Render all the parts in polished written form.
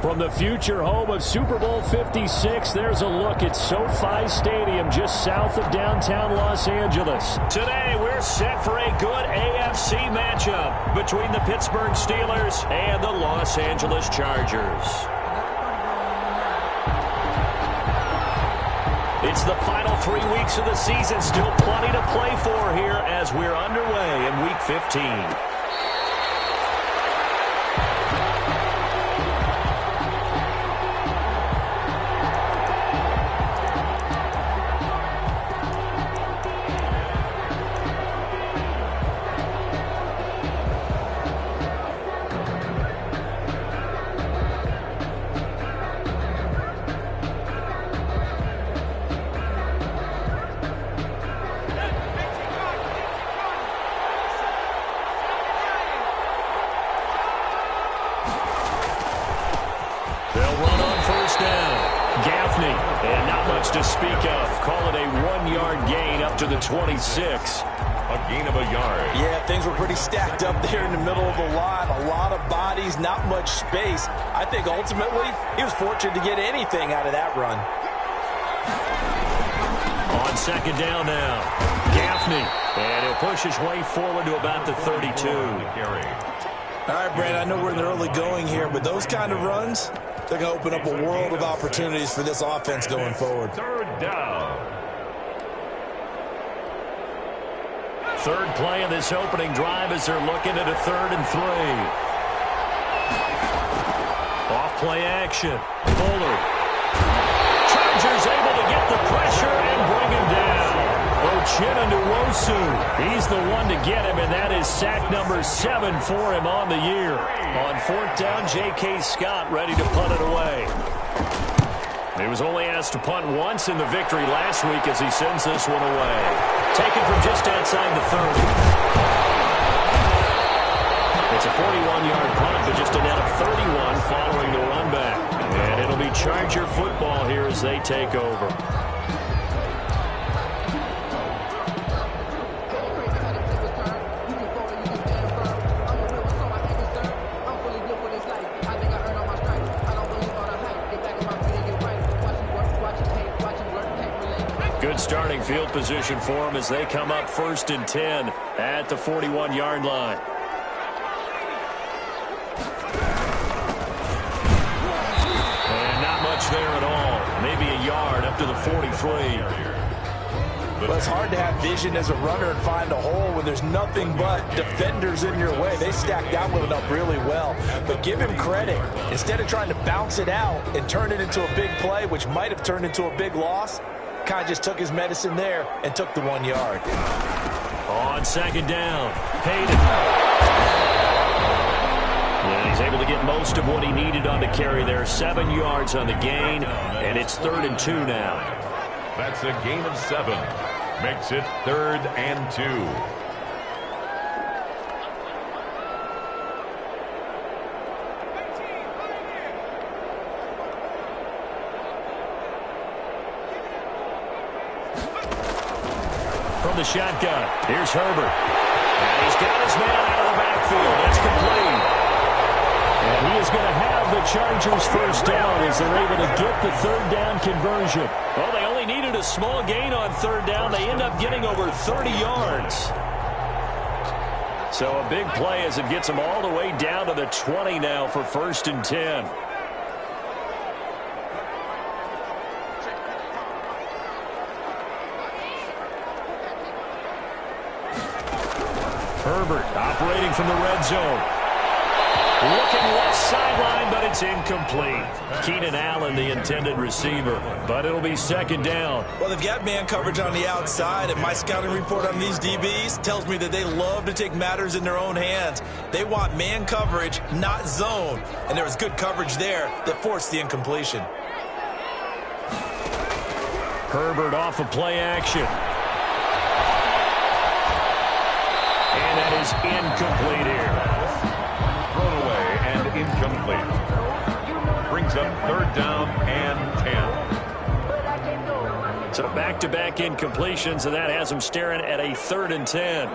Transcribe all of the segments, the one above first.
From the future home of Super Bowl 56, there's a look at SoFi Stadium just south of downtown Los Angeles. Today, we're set for a good AFC matchup between the Pittsburgh Steelers and the Los Angeles Chargers. It's the final 3 weeks of the season. Still plenty to play for here as we're underway in Week 15. To speak of. Call it a 1-yard gain up to the 26. A gain of a yard. Yeah, things were pretty stacked up there in the middle of the line. A lot of bodies, not much space. I think ultimately he was fortunate to get anything out of that run. On second down now, Gaffney. And he'll push his way forward to about the 32. All right, Brad, I know we're in the early going here, but those kind of runs, they're going to open up a world of opportunities for this offense going forward. Third down. Third play of this opening drive as they're looking at a 3rd and 3. Off play action. Fuller. Chargers able to get the pressure and bring him down. Uchenna-Nwosu. He's the one to get him, and that is sack number 7 for him on the year. On 4th down, J.K. Scott ready to punt it away. He was only asked to punt once in the victory last week as he sends this one away. Taken from just outside the 30. It's a 41-yard punt, but just a net of 31 following the run back. And it'll be Charger football here as they take over. Good starting field position for them as they come up 1st and 10 at the 41-yard line. And not much there at all. Maybe a yard up to the 43. Well, it's hard to have vision as a runner and find a hole when there's nothing but defenders in your way. They stacked that one up really well. But give him credit. Instead of trying to bounce it out and turn it into a big play, which might have turned into a big loss, kind of just took his medicine there and took the 1 yard. On second down, Hayden. And he's able to get most of what he needed on the carry there. 7 yards on the gain, and it's 3rd and 2 now. That's a gain of 7. Makes it 3rd and 2. The shotgun. Here's Herbert. And he's got his man out of the backfield. That's complete. And he is going to have the Chargers first down as they're able to get the 3rd down conversion. Well, they only needed a small gain on 3rd down. They end up getting over 30 yards. So a big play as it gets them all the way down to the 20 now for 1st and 10. Herbert operating from the red zone. Looking left sideline, but it's incomplete. Keenan Allen, the intended receiver, but it'll be 2nd down. Well, they've got man coverage on the outside, and my scouting report on these DBs tells me that they love to take matters in their own hands. They want man coverage, not zone, and there was good coverage there that forced the incompletion. Herbert off of play action. And that is incomplete here. Thrown away and incomplete. Brings up 3rd down and 10. So back-to-back incompletions, and that has them staring at a 3rd and 10.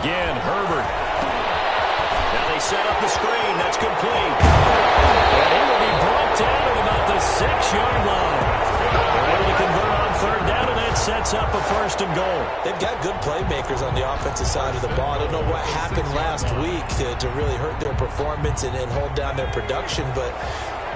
Again, Herbert. Now they set up the screen. That's complete. And he will be brought down at about the 6-yard line. They're able to convert on third down, and that sets up a first and goal. They've got good playmakers on the offensive side of the ball. I don't know what happened last week to really hurt their performance and hold down their production, but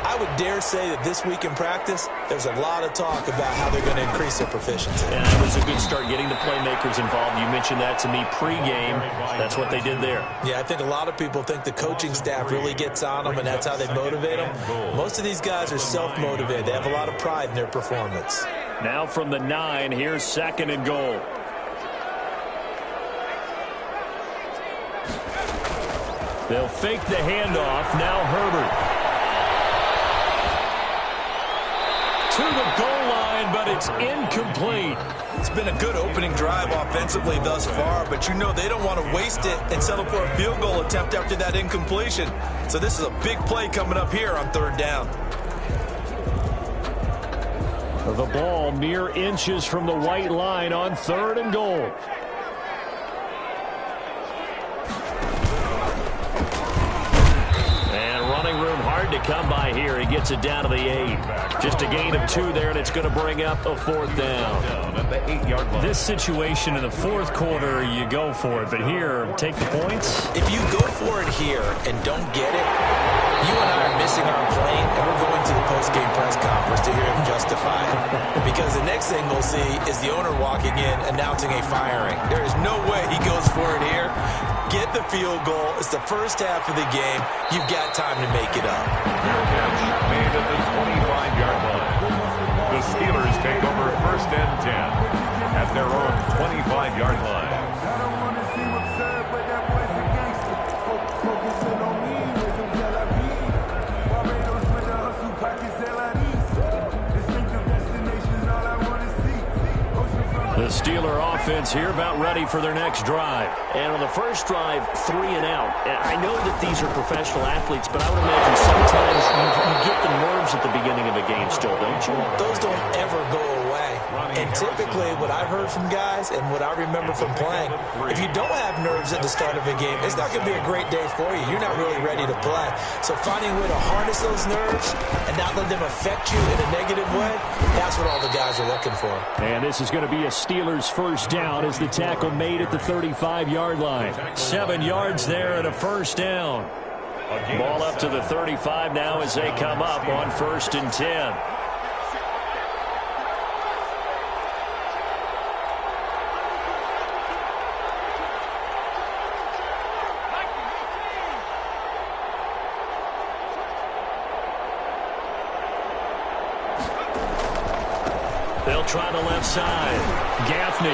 I would dare say that this week in practice, there's a lot of talk about how they're going to increase their proficiency. And it was a good start getting the playmakers involved. You mentioned that to me pregame. That's what they did there. Yeah, I think a lot of people think the coaching staff really gets on them, and that's how they motivate them. Most of these guys are self-motivated. They have a lot of pride in their performance. Now from the 9, here's second and goal. They'll fake the handoff. Now Herbert. To the goal line, but it's incomplete. It's been a good opening drive offensively thus far, but you know they don't want to waste it and settle for a field goal attempt after that incompletion. So this is a big play coming up here on third down. The ball mere inches from the white line on third and goal. Hard to come by here. He gets it down to the 8. Just a gain of 2 there, and it's going to bring up a fourth down. At the 8-yard line. This situation in the fourth quarter, you go for it. But here, take the points. If you go for it here and don't get it, you and I are missing our plane, and we're going to the post-game press conference to hear him justify it. Because the next thing we'll see is the owner walking in announcing a firing. There is no way he goes for it here. Get the field goal. It's the first half of the game. You've got time to make it up. Catch made at the 25-yard line. The Steelers take over first and 10 at their own 25-yard line. The Steeler offense here about ready for their next drive. And on the first drive, 3 and out. And I know that these are professional athletes, but I would imagine sometimes you get the nerves at the beginning of a game still, don't you? Those don't ever go away. And typically what I've heard from guys and what I remember from playing, if you don't have nerves at the start of a game, it's not going to be a great day for you. You're not really ready to play. So finding a way to harness those nerves and not let them affect you in a negative way, that's what all the guys are looking for. And this is going to be a Steelers first down as the tackle made at the 35-yard line. 7 yards there and a first down. Ball up to the 35 now as they come up on first and 10. They'll try the left side. Gaffney.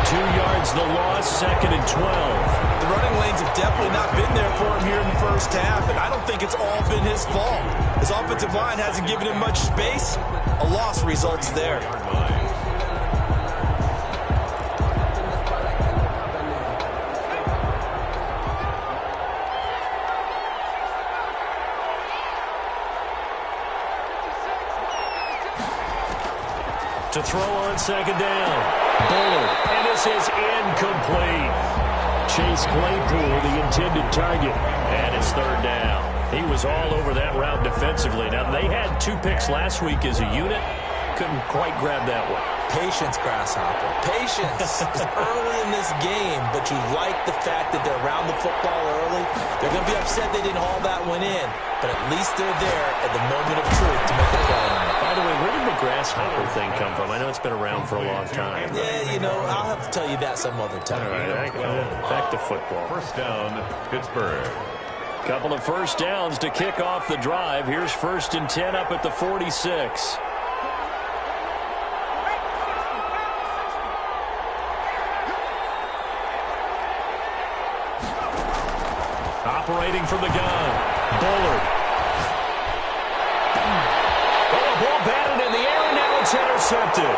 2 yards the loss, second and 12. The running lanes have definitely not been there for him here in the first half, and I don't think it's all been his fault. His offensive line hasn't given him much space. A loss results there. To throw on second down. Bullard. And this is incomplete. Chase Claypool, the intended target. And it's third down. He was all over that route defensively. Now, they had 2 picks last week as a unit. Couldn't quite grab that one. Patience, Grasshopper. Patience. It's early in this game, but you like the fact that they're around the football early. They're going to be upset they didn't haul that one in, but at least they're there at the moment of truth to make a play on it. By the way, where did the Grasshopper thing come from? I know it's been around for a long time. Yeah, you know, I'll have to tell you that some other time. All right, back to football. First down, Pittsburgh. Couple of first downs to kick off the drive. Here's first and 10 up at the 46. Operating from the gun. Bullard. Oh, ball batted in the air, and now it's intercepted.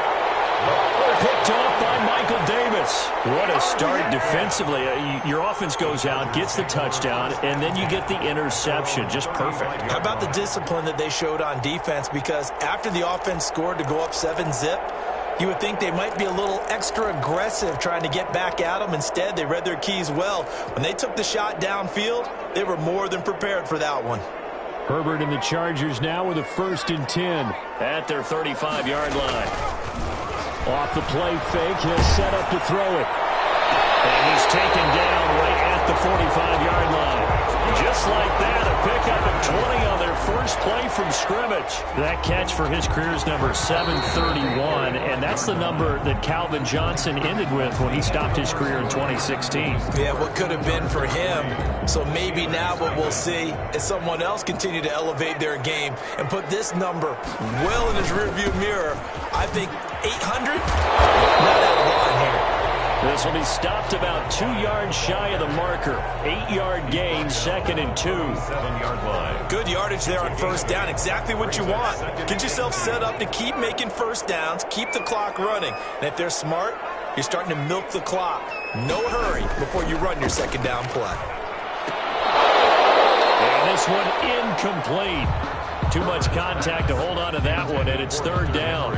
Picked off by Michael Davis. What a start defensively. Your offense goes out, gets the touchdown, and then you get the interception. Just perfect. How about the discipline that they showed on defense? Because after the offense scored to go up 7-zip, You would think they might be a little extra aggressive trying to get back at them. Instead, they read their keys well. When they took the shot downfield, they were more than prepared for that one. Herbert and the Chargers now with a 1st and 10 at their 35-yard line. Off the play fake, he'll set up to throw it. And he's taken down right at the 45-yard line. Just like that, a pickup of 20 on their first play from scrimmage. That catch for his career's number 731, and that's the number that Calvin Johnson ended with when he stopped his career in 2016. Yeah, what could have been for him. So maybe now what we'll see is someone else continue to elevate their game and put this number well in his rearview mirror. I think 800? Not out of line here. This will be stopped about 2 yards shy of the marker. 8-yard gain, 2nd and 2. 7-yard line. Good yardage there on first down. Exactly what you want. Get yourself set up to keep making first downs, keep the clock running. And if they're smart, you're starting to milk the clock. No hurry before you run your second down play. And this one incomplete. Too much contact to hold on to that one, and it's 3rd down.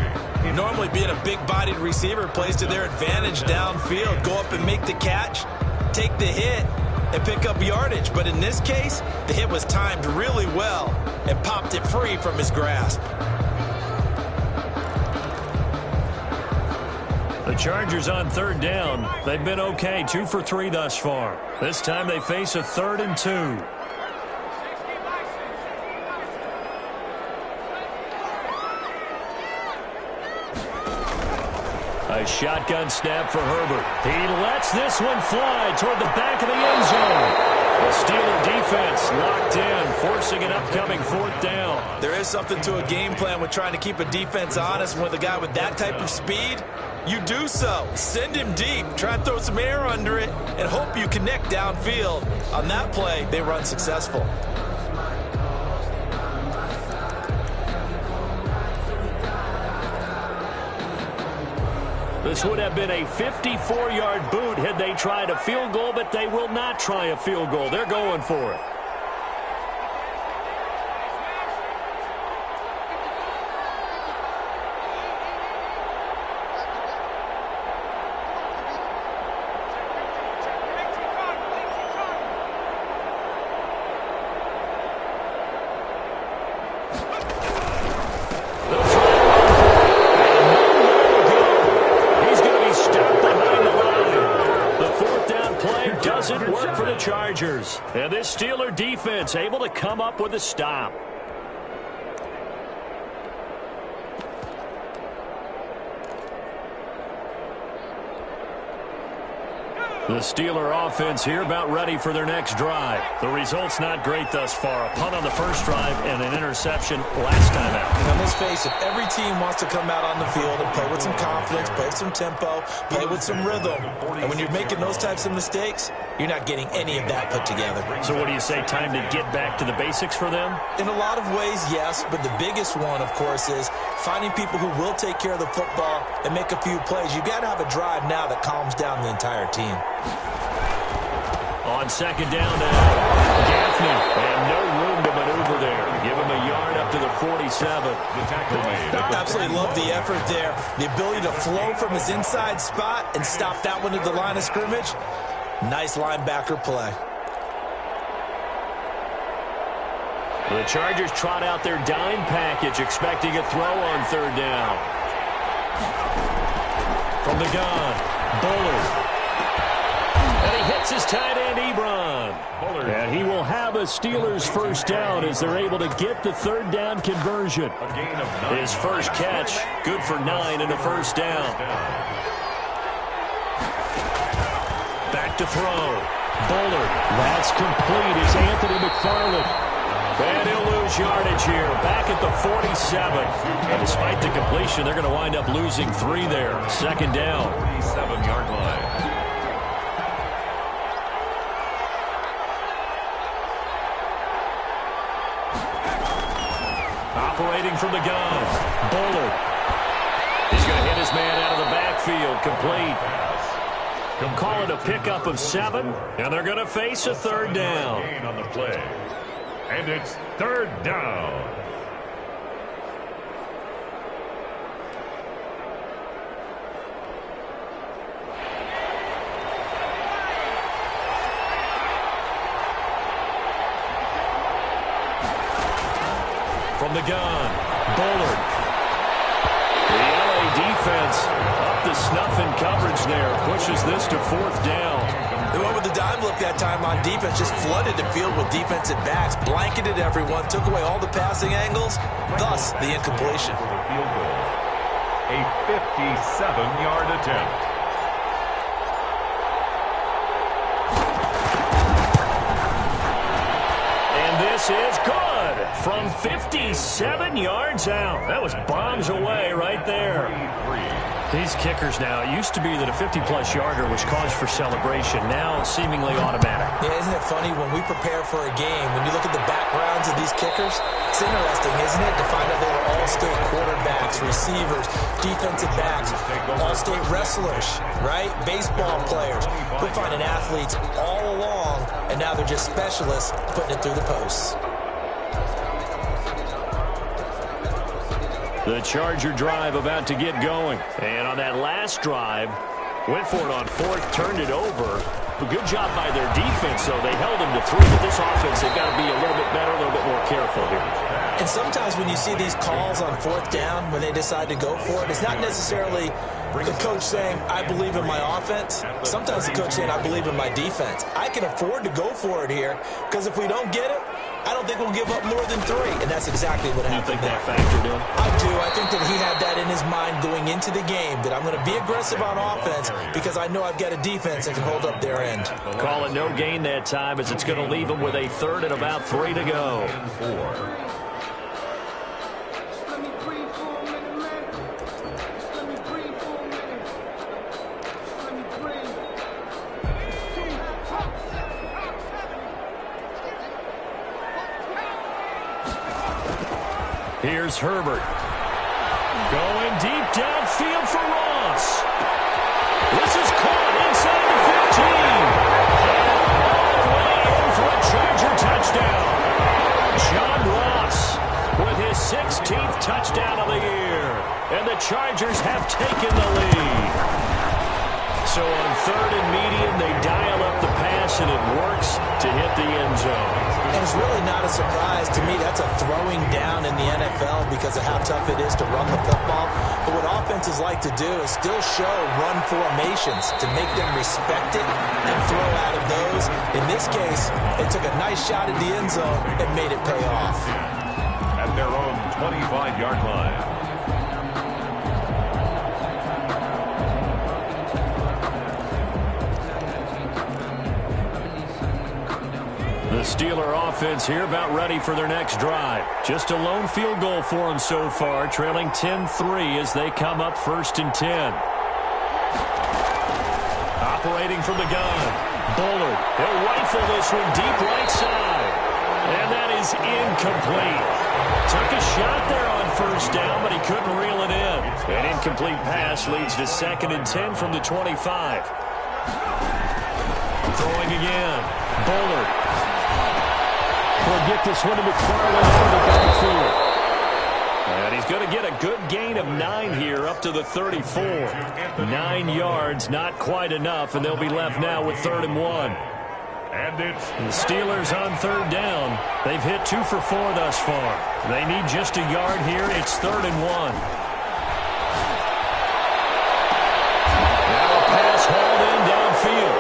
Normally being a big-bodied receiver plays to their advantage downfield. Go up and make the catch, take the hit, and pick up yardage. But in this case, the hit was timed really well and popped it free from his grasp. The Chargers on 3rd down. They've been okay, 2 for 3 thus far. This time they face a 3rd and 2. A shotgun snap for Herbert. He lets this one fly toward the back of the end zone. The Steeler defense locked in, forcing an upcoming 4th down. There is something to a game plan with trying to keep a defense honest. With a guy with that type of speed, you do so. Send him deep. Try and throw some air under it and hope you connect downfield. On that play, they run successful. This would have been a 54-yard boot had they tried a field goal, but they will not try a field goal. They're going for it. Chargers. And this Steeler defense able to come up with a stop. The Steeler offense here about ready for their next drive. The result's not great thus far. A punt on the first drive and an interception last time out. Now, let's face it, every team wants to come out on the field and play with some confidence, play with some tempo, play with some rhythm. And when you're making those types of mistakes, you're not getting any of that put together. So what do you say, time to get back to the basics for them? In a lot of ways, yes, but the biggest one, of course, is finding people who will take care of the football and make a few plays. You've got to have a drive now that calms down the entire team. On 2nd down now, Gaffney, and no room to maneuver there. Give him a yard up to the 47. The tackle made. Absolutely love the effort there. The ability to flow from his inside spot and stop that one at the line of scrimmage. Nice linebacker play. The Chargers trot out their dime package, expecting a throw on 3rd down. From the gun, Bullard. And he hits his tight end, Ebron. And he will have a Steelers first down as they're able to get the 3rd down conversion. His first catch, good for 9 and a first down. Back to throw. Bullard. That's complete as Anthony McFarland. And he'll lose yardage here. Back at the 47. And despite the completion, they're going to wind up losing 3 there. 2nd down. 47-yard line. Operating from the gun. Bullard. He's going to hit his man out of the backfield. Complete. Call it a pickup of 7, and they're going to face a 3rd down. Gain on the play. And it's 3rd down. from the gun. Bullard. The LA defense up to snuff in coverage there. Pushes this to 4th down. They went with the dime look that time on defense. Just flooded the field with defensive backs. Blanketed everyone. Took away all the passing angles. Thus, the incompletion. Field goal. A 57-yard attempt. This is good from 57 yards out. That was bombs away right there. These kickers now, it used to be that a 50-plus yarder was cause for celebration. Now seemingly automatic. Yeah, isn't it funny when we prepare for a game, when you look at the backgrounds of these kickers, it's interesting, isn't it, to find out they were all-state quarterbacks, receivers, defensive backs, all-state wrestlers, right? Baseball players. We're finding athletes all along, and now they're just specialists putting it through the posts. The Charger drive about to get going. And on that last drive, went for it on 4th, turned it over. A good job by their defense, though. They held them to 3, but this offense, they've got to be a little bit better, a little bit more careful here. And sometimes when you see these calls on 4th down, when they decide to go for it, it's not necessarily the coach saying, I believe in my offense. Sometimes the coach saying, I believe in my defense. I can afford to go for it here, because if we don't get it, I don't think we'll give up more than 3. And that's exactly what happened. You think that factored in? I do. I think that he had that in his mind going into the game, that I'm going to be aggressive on offense because I know I've got a defense that can hold up their end. Call it no gain that time, as it's going to leave them with a 3rd and about 3 to go. Here's Herbert. Going deep downfield for Ross. This is caught inside the 15. And all the way in for a Charger touchdown. John Ross with his 16th touchdown of the year. And the Chargers have taken the lead. So on 3rd and medium, they dial up the pass, and it works to hit the end zone. And it's really not a surprise to me. That's a throwing down in the NFL because of how tough it is to run the football. But what offenses like to do is still show run formations to make them respect it and throw out of those. In this case, they took a nice shot at the end zone and made it pay off. At their own 25-yard line. The Steeler offense here about ready for their next drive. Just a lone field goal for them so far, trailing 10-3 as they come up 1st and 10. Operating from the gun, Bullard. He'll rifle this one deep right side. And that is incomplete. Took a shot there on 1st down, but he couldn't reel it in. An incomplete pass leads to 2nd and 10 from the 25. Throwing again, Bullard. We'll get this one to McFarland from the backfield. And he's going to get a good gain of 9 here up to the 34. 9 yards, not quite enough, and they'll be left now with 3rd and 1. And it's the Steelers on 3rd down. They've hit 2 for 4 thus far. They need just a yard here. It's 3rd and 1. Now a pass hauled in downfield.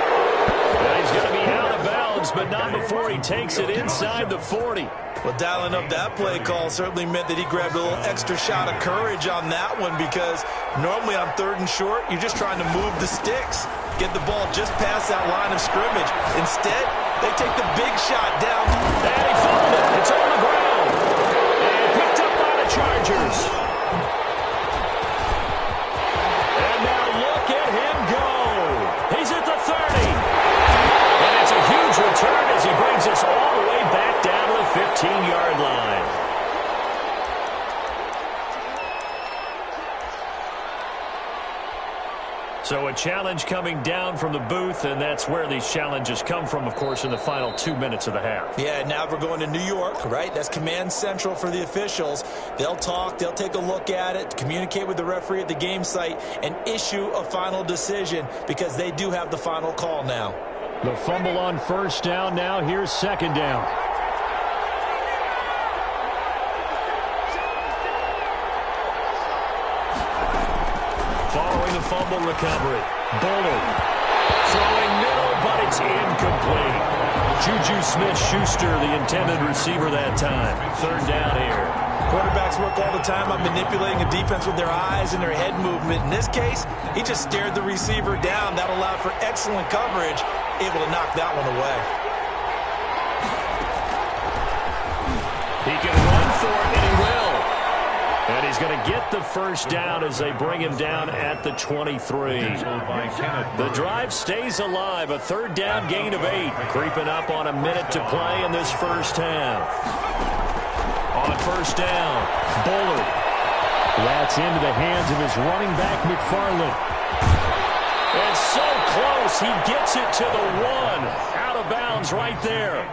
And he's going to be out of bounds, but not before he takes it inside the 40. Well, dialing up that play call certainly meant that he grabbed a little extra shot of courage on that one, because normally on 3rd and short, you're just trying to move the sticks, get the ball just past that line of scrimmage. Instead, they take the big shot down. And he fumbled it. It's on the ground. And picked up by the Chargers. And now look at him go. He's at the 30. And it's a huge return as he brings us all the way back down to the 15-yard line. So a challenge coming down from the booth, and that's where these challenges come from, of course, in the final 2 minutes of the half. Yeah, now we're going to New York, right? That's command central for the officials. They'll talk, they'll take a look at it, communicate with the referee at the game site, and issue a final decision, because they do have the final call now. The fumble on 1st down. Now here's 2nd down. fumble recovery. Bullard throwing middle, but it's incomplete. Juju Smith-Schuster, the intended receiver that time. Third down here. Quarterbacks work all the time on manipulating a defense with their eyes and their head movement. In this case, he just stared the receiver down. That allowed for excellent coverage, able to knock that one away. He can run for it, and he will. And he's going to get the first down as they bring him down at the 23. The drive stays alive. A third down gain of 8. Creeping up on a minute to play in this first half. On first down, Bullard. That's into the hands of his running back, McFarland. It's so close. He gets it to the 1. Out of bounds right there.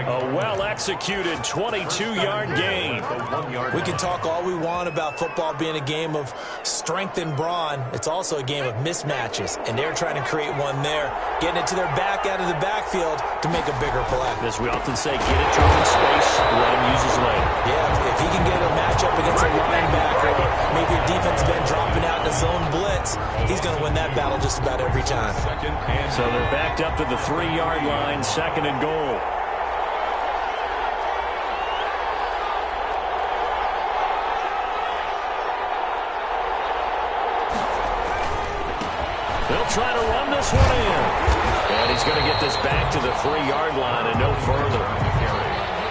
A well-executed 22-yard gain. We can talk all we want about football being a game of strength and brawn. It's also a game of mismatches, and they're trying to create one there, getting it to their back out of the backfield to make a bigger play. As we often say, get it to him in space, let him use his leg. Yeah, if he can get a matchup against a linebacker, or maybe a defensive end dropping out in a zone blitz, he's going to win that battle just about every time. So they're backed up to the 3-yard line, second and goal. They'll try to run this one in. And he's going to get this back to the 3-yard line and no further.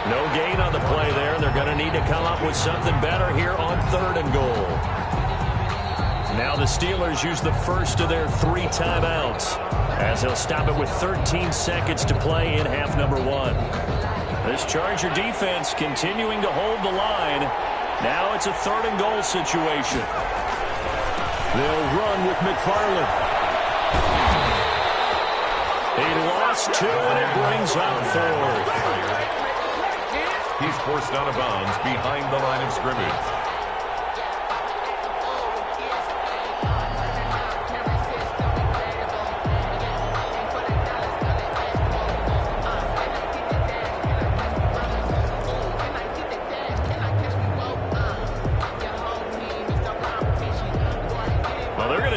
No gain on the play there. They're going to need to come up with something better here on third and goal. Now the Steelers use the first of their 3 timeouts as they'll stop it with 13 seconds to play in half number 1. This Charger defense continuing to hold the line. Now it's a third and goal situation. They'll run with McFarland. He lost 2, and it brings up 4th. He's forced out of bounds behind the line of scrimmage.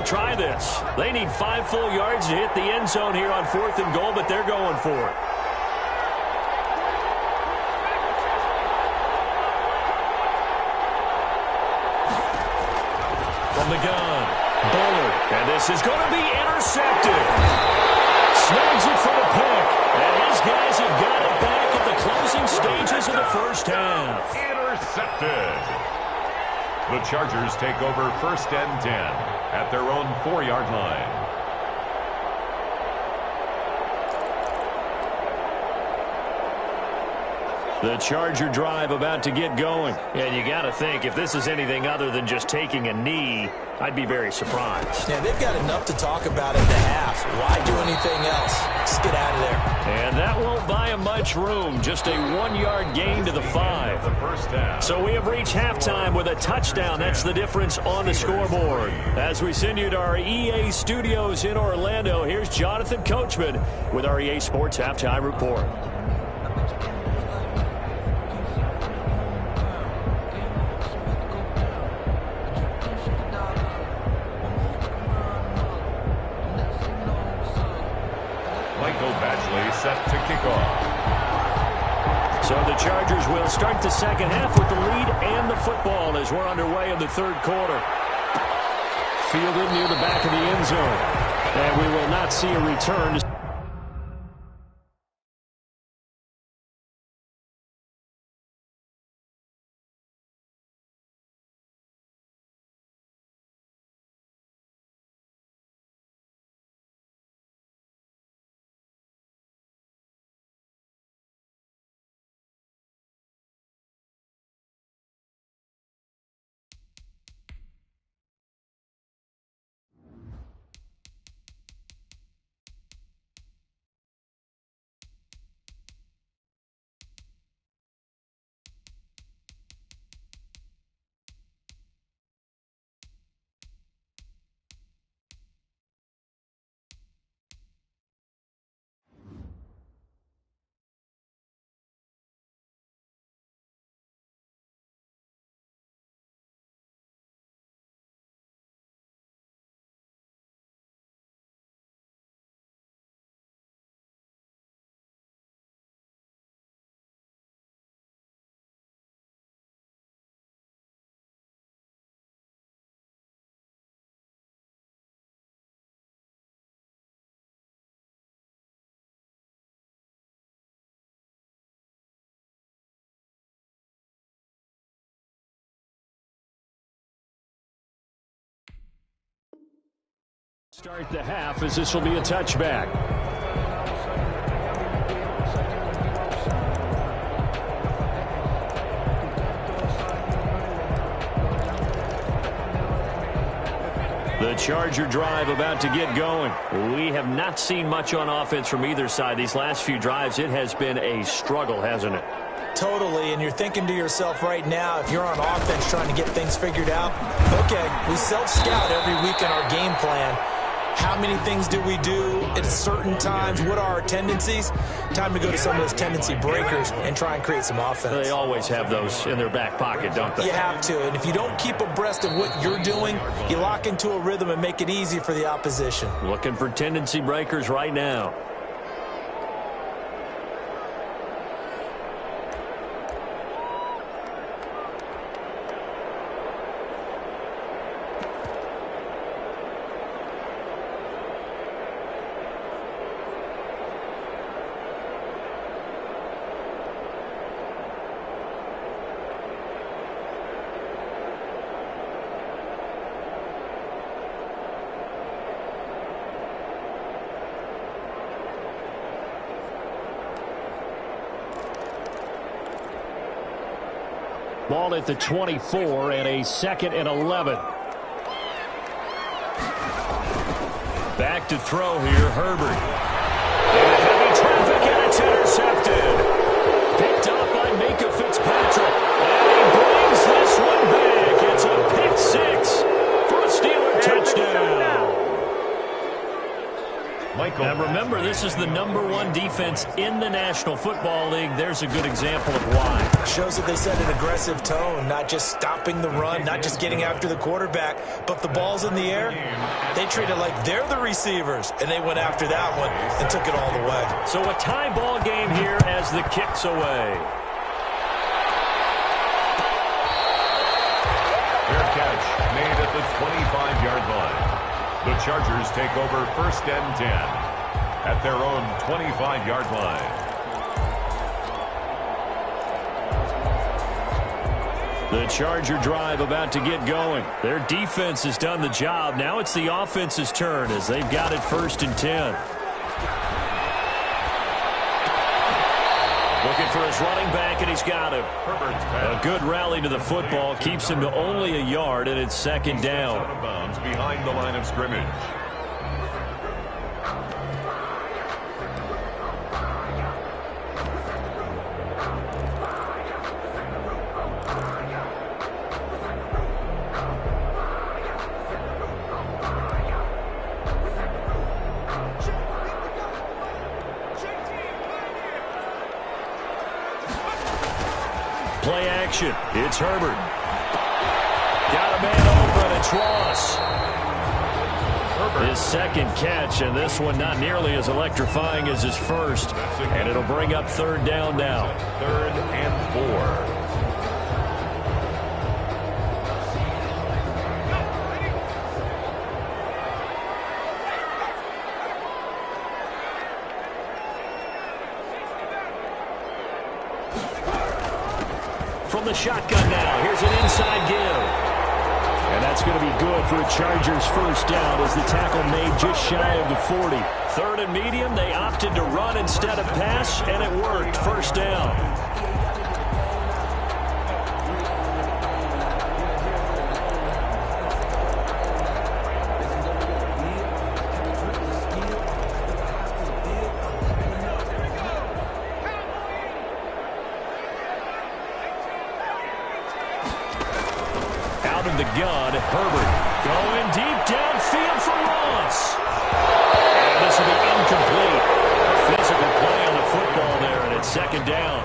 Try this. They need 5 full yards to hit the end zone here on 4th and goal, but they're going for it. From the gun, Bullard, and this is going to be intercepted. Snags it for the pick, and his guys have got it back at the closing stages of the first half. Intercepted. The Chargers take over first and 10 at their own 4-yard line. The Charger drive about to get going. And you got to think, if this is anything other than just taking a knee, I'd be very surprised. Yeah, they've got enough to talk about at the half. Why do anything else? Just get out of there. And that won't buy him much room. Just a 1-yard gain to the 5. So we have reached halftime with a touchdown. That's the difference on the scoreboard. As we send you to our EA studios in Orlando, here's Jonathan Coachman with our EA Sports Halftime Report. Set to kick off. So the Chargers will start the second half with the lead and the football as we're underway in the third quarter. Fielded near the back of the end zone. And we will not see a return. Start the half as this will be a touchback. The Charger drive about to get going. We have not seen much on offense from either side. These last few drives, it has been a struggle, hasn't it? Totally, and you're thinking to yourself right now, if you're on offense trying to get things figured out, okay, we self-scout every week in our game plan. How many things do we do at certain times? What are our tendencies? Time to go to some of those tendency breakers and try and create some offense. They always have those in their back pocket, don't they? You have to, and if you don't keep abreast of what you're doing, you lock into a rhythm and make it easy for the opposition. Looking for tendency breakers right now. Ball at the 24 and a 2nd and 11. Back to throw here, Herbert. And heavy traffic, and it's intercepted. Picked up by Minka Fitzpatrick. And he brings this one back. It's a pick six for a Steeler touchdown. Now remember, this is the #1 defense in the National Football League. There's a good example of why. Shows that they set an aggressive tone, not just stopping the run, not just getting after the quarterback, but if the ball's in the air, they treat it like they're the receivers, and they went after that one and took it all the way. So a tie ball game here as the kick's away. Fair catch made at the 25-yard line. The Chargers take over 1st and 10 at their own 25-yard line. The Charger drive about to get going. Their defense has done the job. Now it's the offense's turn as they've got it 1st and 10. Looking for his running back, and he's got him. A good rally to the football keeps him to only a yard, and it's 2nd down. Out of bounds behind the line of scrimmage. Play action. It's Herbert. Got a man open. It's Ross. His 2nd catch, and this one not nearly as electrifying as his first. And it'll bring up 3rd down now. 3rd and 4. From the shotgun now, here's an inside give. And that's going to be good for a Chargers 1st down as the tackle made just shy of the 40. 3rd and medium, they opted to run instead of pass, and it worked. 1st down. The gun, Herbert going deep downfield for Ross. And this will be incomplete. A physical play on the football there, and it's 2nd down.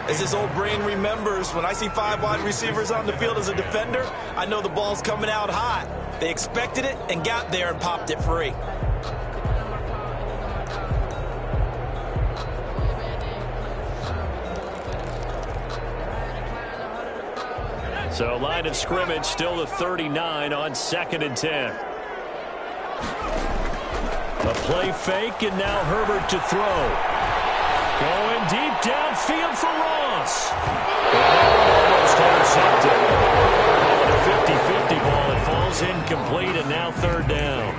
As his old brain remembers, when I see 5 wide receivers on the field as a defender, I know the ball's coming out hot. They expected it and got there and popped it free. So line of scrimmage still the 39 on 2nd and 10. A play fake, and now Herbert to throw. Going deep downfield for Ross. Almost intercepted. A 50-50 ball. It falls incomplete, and now 3rd down.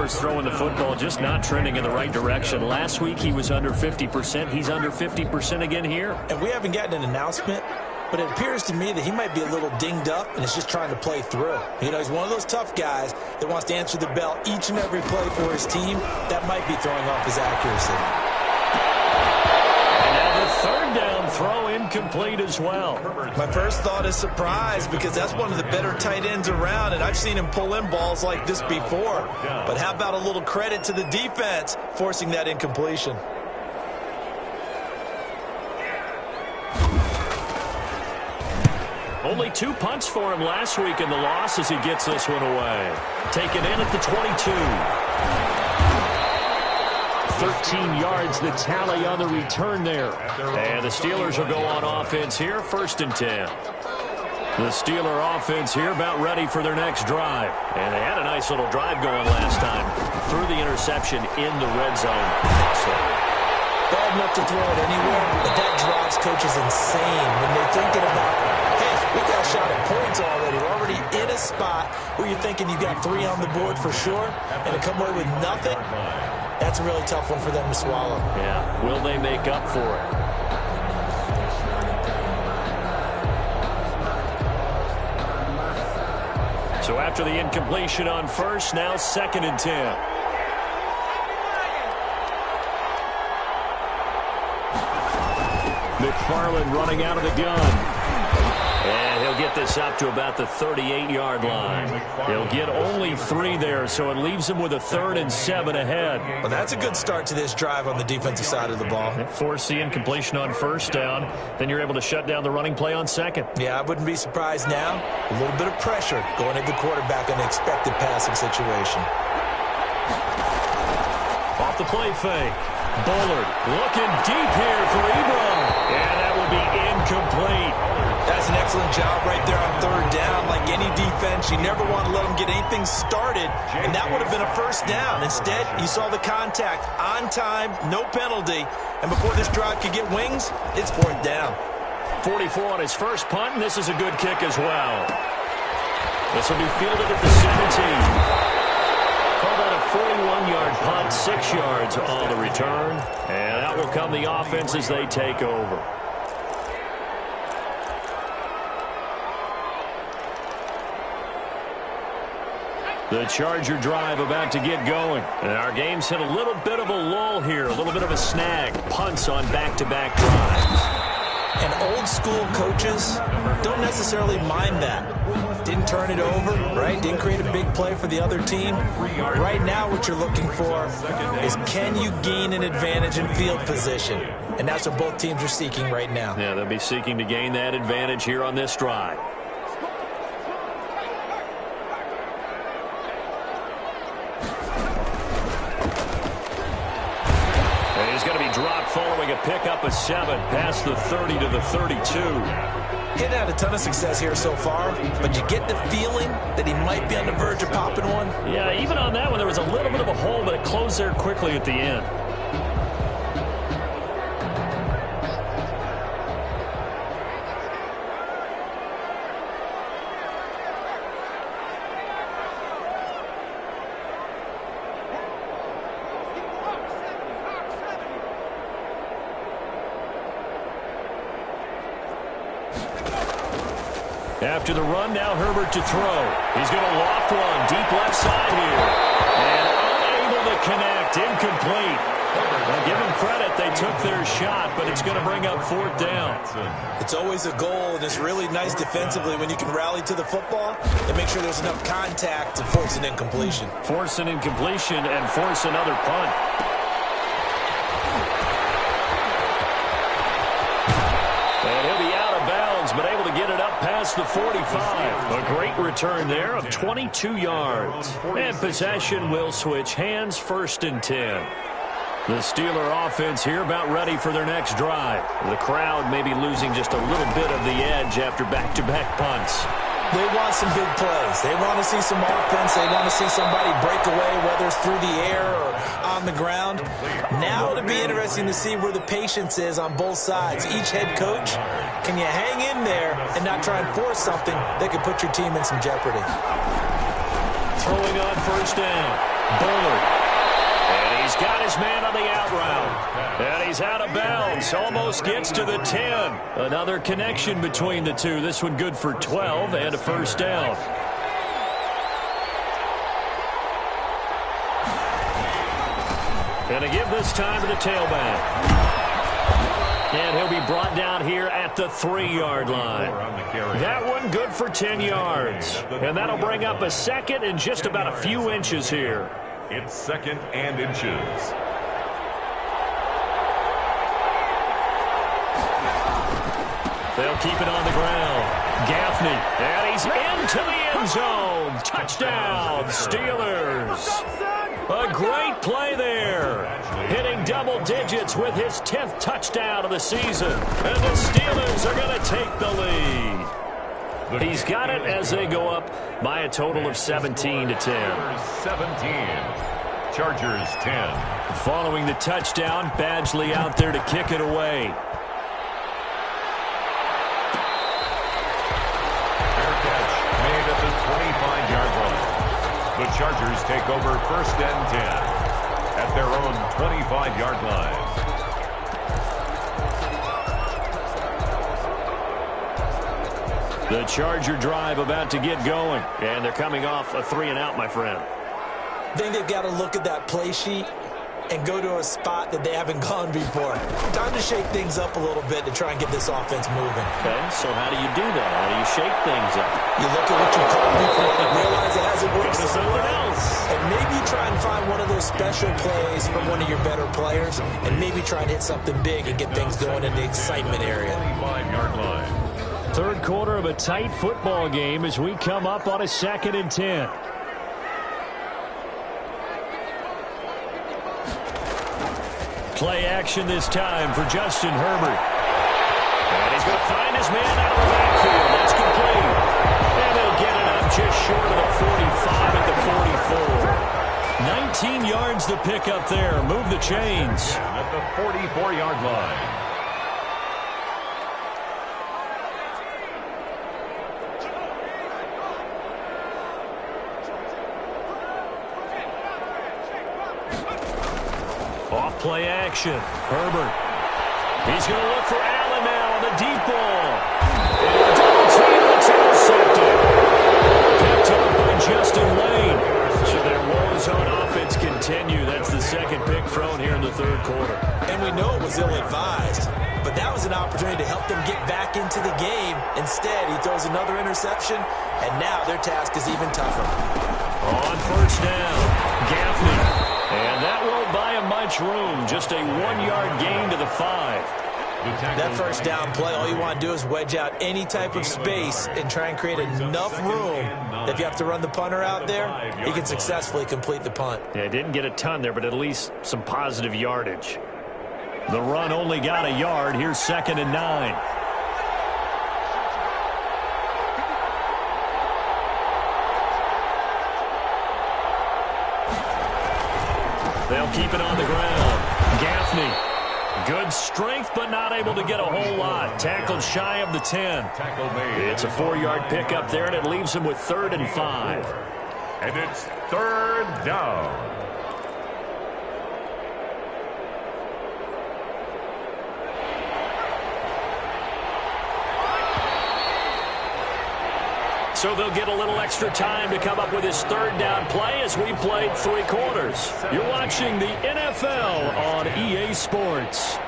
Newhouse throwing the football, just not trending in the right direction. Last week he was under 50%. He's under 50% again here. And we haven't gotten an announcement, but it appears to me that he might be a little dinged up and is just trying to play through. You know, he's one of those tough guys that wants to answer the bell each and every play for his team. That might be throwing off his accuracy. Third down throw incomplete as well. My first thought is surprise because that's one of the better tight ends around, and I've seen him pull in balls like this before. But how about a little credit to the defense forcing that incompletion? Only 2 punts for him last week in the loss as he gets this one away. Taken in at the 22. 13 yards the tally on the return there. And the Steelers will go on offense here, 1st and 10. The Steeler offense here about ready for their next drive. And they had a nice little drive going last time. Threw the interception in the red zone. Bad enough to throw it anywhere, but that drives coaches insane when they're thinking about, hey, we got a shot at points already. We're already in a spot where you're thinking you got 3 on the board for sure, and to come away with nothing, that's a really tough one for them to swallow. Yeah, will they make up for it? So after the incompletion on first, now 2nd and 10. McFarland running out of the gun. And he'll get this up to about the 38-yard line. He'll get only 3 there, so it leaves him with a 3rd and 7 ahead. Well, that's a good start to this drive on the defensive side of the ball. Force the incompletion on first down. Then you're able to shut down the running play on second. Yeah, I wouldn't be surprised now. A little bit of pressure going at the quarterback in the expected passing situation. Off the play fake. Bullard looking deep here for Ebron. And that will be incomplete. That's an excellent job right there on 3rd down. Like any defense, you never want to let them get anything started, and that would have been a 1st down. Instead, you saw the contact on time, no penalty, and before this drive could get wings, it's 4th down. 44 on his first punt, and this is a good kick as well. This will be fielded at the 17. Call that a 41-yard punt, 6 yards on the return, and that will come the offense as they take over. The Charger drive about to get going. And our game's hit a little bit of a lull here, a little bit of a snag. Punts on back-to-back drives. And old-school coaches don't necessarily mind that. Didn't turn it over, right? Didn't create a big play for the other team. Right now what you're looking for is can you gain an advantage in field position? And that's what both teams are seeking right now. Yeah, they'll be seeking to gain that advantage here on this drive. Dropped following a pickup of 7 past the 30 to the 32. He's had a ton of success here so far, but you get the feeling that he might be on the verge of popping one. Yeah, even on that one, there was a little bit of a hole, but it closed there quickly at the end. After the run, now Herbert to throw. He's going to loft one deep left side here. And unable to connect. Incomplete. Well, give them credit. They took their shot, but it's going to bring up 4th down. It's always a goal, and it's really nice defensively when you can rally to the football and make sure there's enough contact to force an incompletion. Force an incompletion and force another punt. And he'll be out of bounds, but able to get it up past the 45. A great return there of 22 yards. And possession will switch hands, 1st and 10. The Steeler offense here about ready for their next drive. The crowd may be losing just a little bit of the edge after back-to-back punts. They want some big plays. They want to see some offense. They want to see somebody break away, whether it's through the air or on the ground. Now it'll be interesting to see where the patience is on both sides. Each head coach, can you hang in there and not try and force something that could put your team in some jeopardy? Throwing on 1st down. Bullard. And he's got his man on the out route. And he's out of bounds. Almost gets to the 10. Another connection between the two. This one good for 12 and a first down. Going to give this time to the tailback. And he'll be brought down here at the 3-yard line. That one good for 10 yards. And that'll bring up a second and just about a few inches here. It's second and inches. They'll keep it on the ground. Gaffney, and he's into the end zone. Touchdown, Steelers. A great play there. Hitting double digits with his 10th touchdown of the season. And the Steelers are going to take the lead. He's got it as they go up by a total of 17 to 10. 17. Chargers 10. Following the touchdown, Badgley out there to kick it away. The 25-yard line. The Chargers take over first and 10 at their own 25-yard line. The Charger drive about to get going, and they're coming off a 3-and-out, my friend. I think they've got to look at that play sheet and go to a spot that they haven't gone before. Time to shake things up a little bit to try and get this offense moving. Okay, so how do you do that? How do you shake things up? You look at what you called before and realize it hasn't worked. Go to someone else. And maybe you try and find one of those special plays from one of your better players, and maybe try and hit something big and get things going in the excitement area. 25-yard line. Third quarter of a tight football game as we come up on a 2nd and 10. Play action this time for Justin Herbert. And he's going to find his man out of the backfield. That's complete. And they'll get it up just short of the 45 at the 44. 19 yards to pick up there. Move the chains. At the 44-yard line. Play action. Herbert. He's going to look for Allen now on the deep ball. And double team, it's intercepted. Picked up by Justin Lane. So their woes on offense continue. That's the second pick thrown here in the third quarter. And we know it was ill-advised, but that was an opportunity to help them get back into the game. Instead, he throws another interception, and now their task is even tougher. On first down, Gaffney. And that won't buy him much room. Just a 1-yard gain to the 5. That first down play, all you want to do is wedge out any type of space and try and create enough room that if you have to run the punter out there, he can successfully complete the punt. Yeah, didn't get a ton there, but at least some positive yardage. The run only got a yard. Here's 2nd and 9. They'll keep it on the ground. Gaffney. Good strength, but not able to get a whole lot. Tackled shy of the 10. It's a 4-yard pickup there, and it leaves him with 3rd and 5. And it's 3rd down. So they'll get a little extra time to come up with his 3rd down play as we played 3 quarters. You're watching the NFL on EA Sports.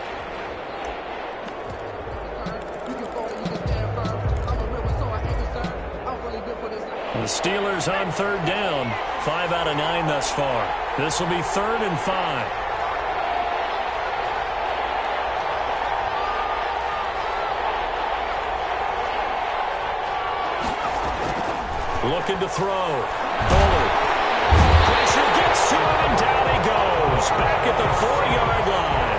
The Steelers on 3rd down. 5 out of 9 thus far. This will be 3rd and 5. Looking to throw. Bullard. Pressure gets to him, and down he goes. Back at the 4-yard line.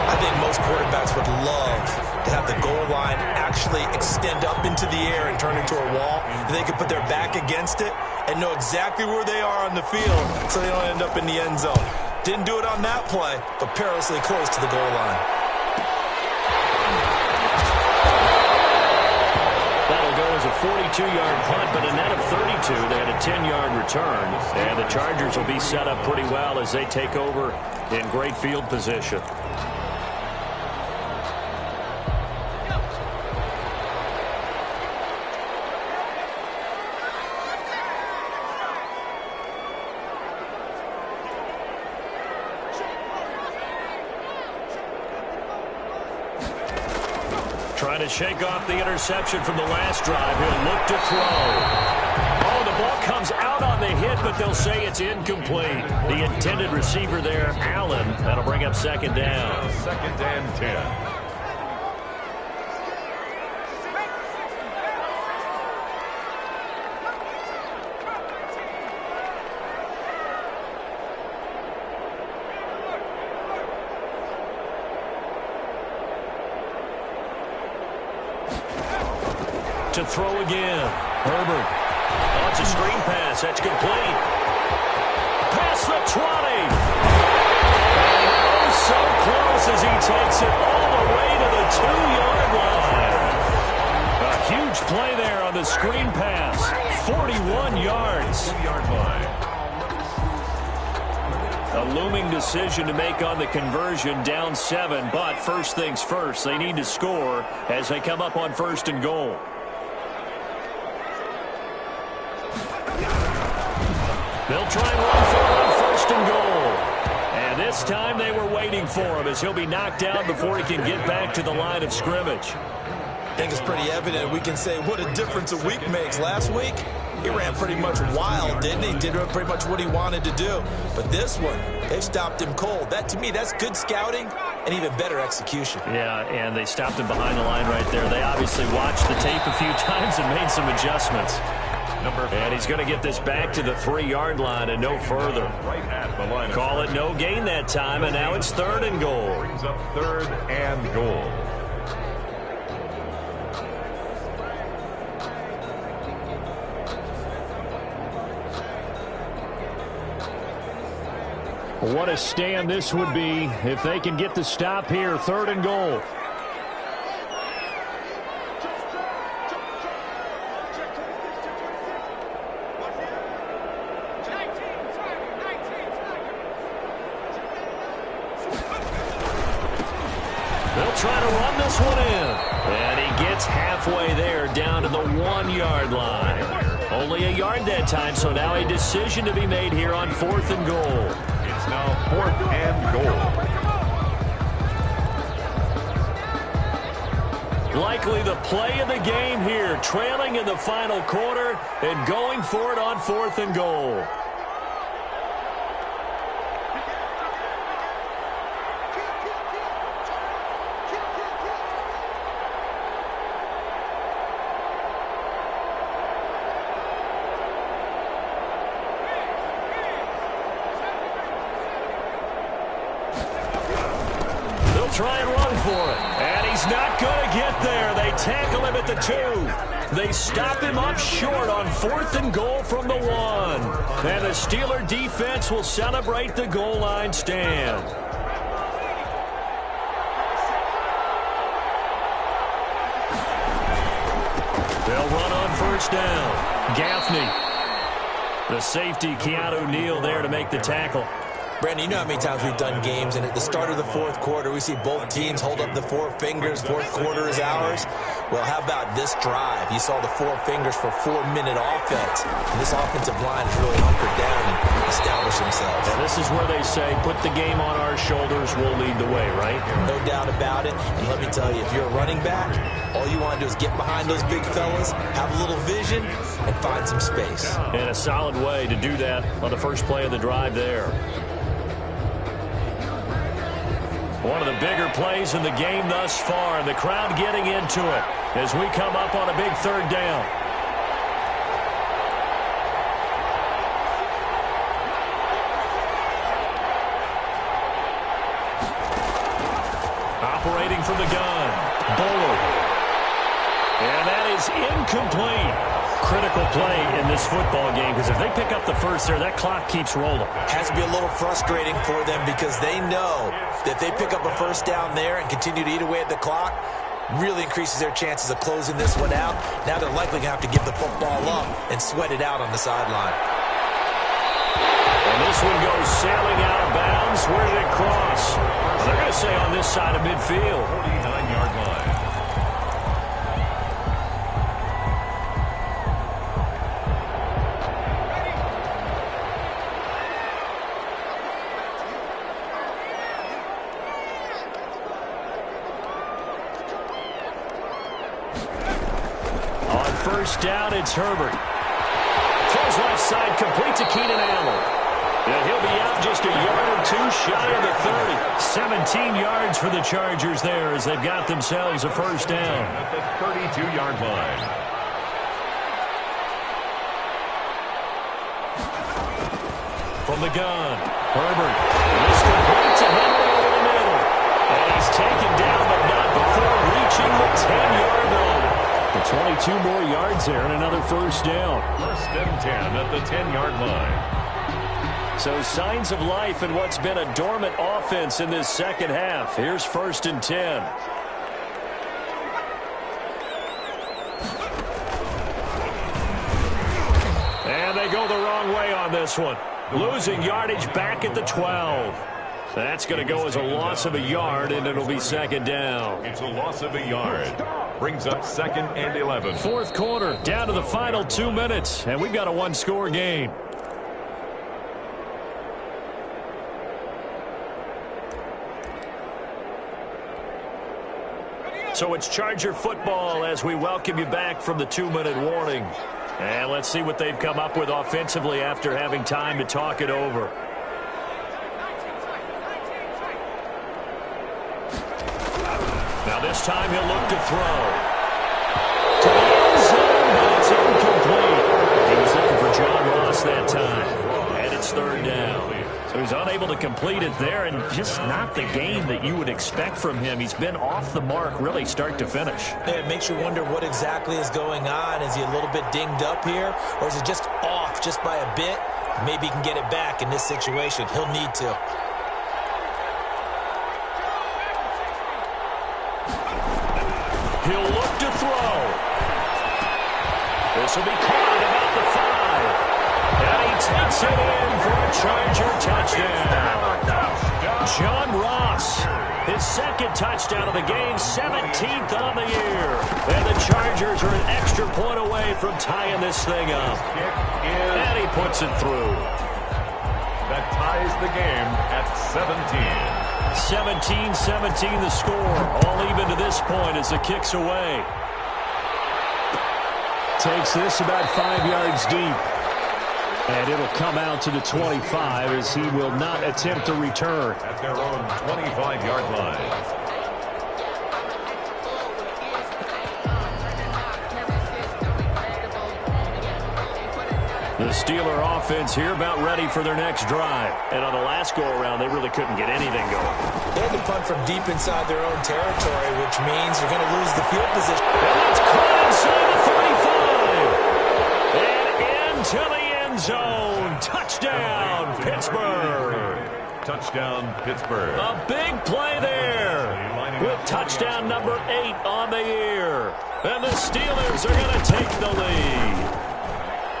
I think most quarterbacks would love to have the goal line actually extend up into the air and turn into a wall. They could put their back against it and know exactly where they are on the field so they don't end up in the end zone. Didn't do it on that play, but perilously close to the goal line. That'll go as a 32-yard punt, but a net of 32. They had a 10-yard return, and the Chargers will be set up pretty well as they take over in great field position. Trying to shake off the interception from the last drive. He'll look to throw. Oh, the ball comes out on the hit, but they'll say it's incomplete. The intended receiver there, Allen. That'll bring up second down. Second and 10. To throw again. Herbert. Oh, it's a screen pass. That's complete. Past the 20. And oh, so close as he takes it all the way to the 2-yard line. A huge play there on the screen pass. 41 yards. 2-yard line. A looming decision to make on the conversion, down 7. But first things first, they need to score as they come up on 1st and goal. They'll try and run for it on 1st and goal. And this time they were waiting for him as he'll be knocked down before he can get back to the line of scrimmage. I think it's pretty evident. We can say what a difference a week makes. Last week, he ran pretty much wild, didn't he? Did pretty much what he wanted to do. But this one, they stopped him cold. That, to me, that's good scouting and even better execution. Yeah, and they stopped him behind the line right there. They obviously watched the tape a few times and made some adjustments. And he's going to get this back to the 3-yard line and no further. Right at the line. Call it no gain that time, and now it's 3rd and goal. Brings up 3rd and goal. What a stand this would be if they can get the stop here. 3rd and goal. They'll try to run this one in. And he gets halfway there down to the 1-yard line. Only a yard that time, so now a decision to be made here on 4th and goal. It's now 4th and goal. Likely the play of the game here, trailing in the final quarter and going for it on 4th and goal. Try and run for it. And he's not going to get there. They tackle him at the 2. They stop him up short on 4th and goal from the 1. And the Steeler defense will celebrate the goal line stand. They'll run on 1st down. Gaffney. The safety, Keanu Neal, there to make the tackle. Brandon, you know how many times we've done games, and at the start of the 4th quarter, we see both teams hold up the 4 fingers. 4th quarter is ours. Well, how about this drive? You saw the 4 fingers for 4-minute offense. And this offensive line has really hunkered down and established themselves. And this is where they say, put the game on our shoulders, we'll lead the way, right? No doubt about it. And let me tell you, if you're a running back, all you want to do is get behind those big fellas, have a little vision, and find some space. And a solid way to do that on the first play of the drive there. One of the bigger plays in the game thus far, and the crowd getting into it as we come up on a big 3rd down. Operating from the gun, Bullard. And that is incomplete. Critical play in this football game, because if they pick up the first there, that clock keeps rolling. Has to be a little frustrating for them because they know that if they pick up a 1st down there and continue to eat away at the clock, really increases their chances of closing this one out. Now they're likely going to have to give the football up and sweat it out on the sideline. And this one goes sailing out of bounds. Where did it cross? Well, they're going to say on this side of midfield. 49-yard line. On first down, it's Herbert. Throws left side, complete to Keenan Allen. And he'll be out just a yard or two shy of the 30. 17 yards for the Chargers there as they've got themselves a first down. At the 32-yard line. From the gun, Herbert. This complete to Henry over the middle. And he's taken down, but not before reaching the 10-yard line. The 22 more yards there and another first down. First and 10 at the 10-yard line. So signs of life in what's been a dormant offense in this second half. Here's first and 10. And they go the wrong way on this one. Losing yardage back at the 12. That's going to go as a loss of a yard, and it'll be second down. It's a loss of a yard. Brings up second and 11. Fourth quarter, down to the final 2 minutes, and we've got a one-score game. So it's Charger football as we welcome you back from the 2-minute warning. And let's see what they've come up with offensively after having time to talk it over. Now this time he'll look to throw. To the end zone, but it's incomplete. He was looking for John Ross that time. And it's third down. So he's unable to complete it there, and just not the game that you would expect from him. He's been off the mark really start to finish. Yeah, it makes you wonder what exactly is going on. Is he a little bit dinged up here, or is it just off just by a bit? Maybe he can get it back in this situation. He'll need to. He'll look to throw. This will be caught at about the 5. And he takes it in for a Charger touchdown. John Ross, his second touchdown of the game, 17th on the year. And the Chargers are an extra point away from tying this thing up. And he puts it through. That ties the game at 17. 17-17 the score. All even to this point as the kick's away. Takes this about 5 yards deep. And it'll come out to the 25 as he will not attempt to return. At their own 25-yard line. The Steeler offense here about ready for their next drive. And on the last go-around, they really couldn't get anything going. They had to punt from deep inside their own territory, which means they're going to lose the field position. And it's caught inside the 35. And into the zone. Touchdown, Pittsburgh. Touchdown, Pittsburgh. A big play there with touchdown number 8 on the year. And the Steelers are going to take the lead.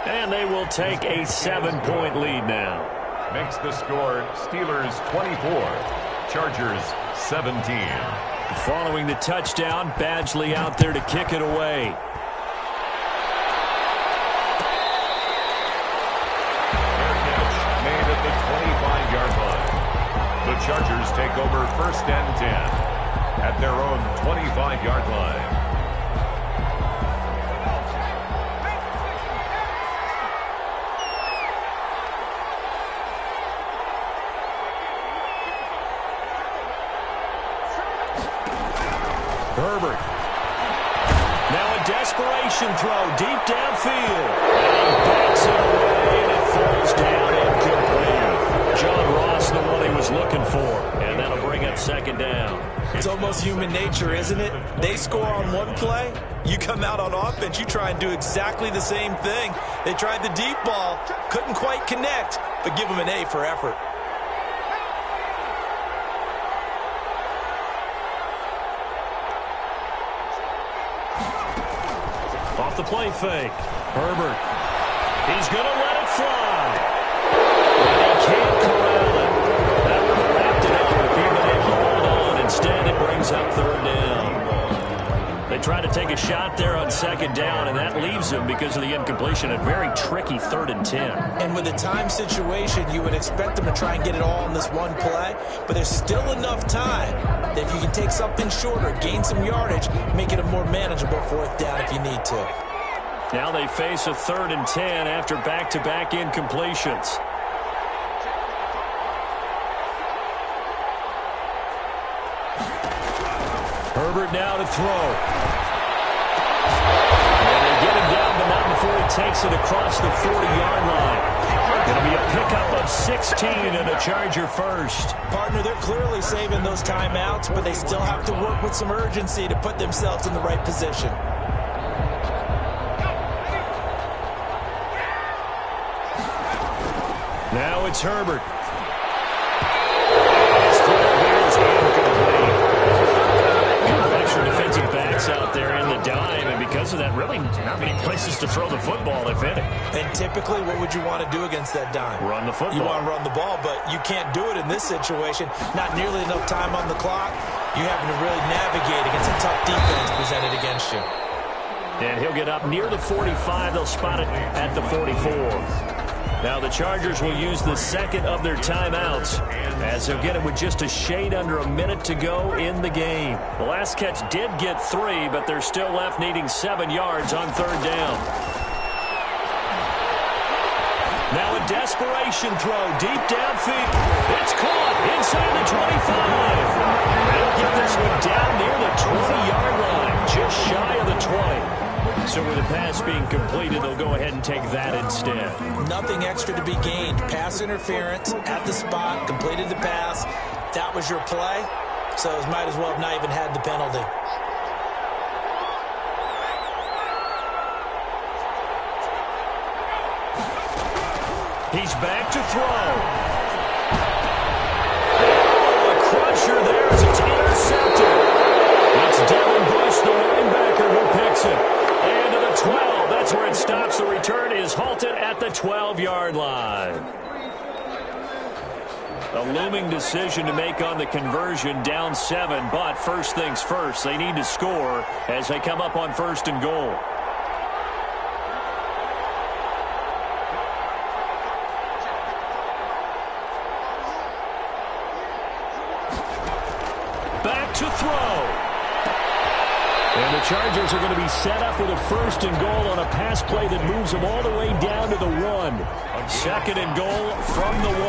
And they will take a 7-point lead now. Makes the score Steelers 24, Chargers 17. Following the touchdown, Badgley out there to kick it away. The Chargers take over first and 10 at their own 25-yard line. Herbert. Now a desperation throw deep downfield. And he backs it away, and it falls down incomplete. John Ross, the one he was looking for. And that'll bring up second down. It's almost human nature, isn't it? They score on one play. You come out on offense, you try and do exactly the same thing. They tried the deep ball. Couldn't quite connect, but give them an A for effort. Off the play fake. Herbert. He's going to let it fly. And he can't corral it. That would have wrapped it up if he'd been able to hold on. Instead, it brings up third down. They try to take a shot there on second down, and that leaves them, because of the incompletion, a very tricky 3rd and 10. And with a time situation, you would expect them to try and get it all in this one play, but there's still enough time that if you can take something shorter, gain some yardage, make it a more manageable 4th down if you need to. Now they face a 3rd and 10 after back-to-back incompletions. Herbert now to throw. And they get him down, but not before he takes it across the 40-yard line. It'll be a pickup of 16 and a Charger first. Partner, they're clearly saving those timeouts, but they still have to work with some urgency to put themselves in the right position. Now it's Herbert. His throw here is incomplete. Extra defensive backs out there in the dime, and because of that, really not many places to throw the football, if any. And typically, what would you want to do against that dime? Run the football. You want to run the ball, but you can't do it in this situation. Not nearly enough time on the clock. You're having to really navigate against a tough defense presented against you. And he'll get up near the 45. They'll spot it at the 44. Now the Chargers will use the second of their timeouts, as they'll get it with just a shade under a minute to go in the game. The last catch did get 3, but they're still left needing 7 yards on 3rd down. Now a desperation throw deep downfield. It's caught inside the 25. They'll get this one down near the 20-yard line, just shy of the 20. So with the pass being completed, they'll go ahead and take that instead. Nothing extra to be gained. Pass interference at the spot, completed the pass. That was your play, so it might as well have not even had the penalty. He's back to throw. Oh, a crusher there as it's intercepted. It's Devin Bush, the linebacker, who picks it. And to the 12. That's where it stops. The return is halted at the 12-yard line. A looming decision to make on the conversion, down 7. But first things first, they need to score as they come up on 1st and goal. Back to throw. And the Chargers are going to be set up with a 1st and goal on a pass play that moves them all the way down to the 1. 2nd and goal from the 1.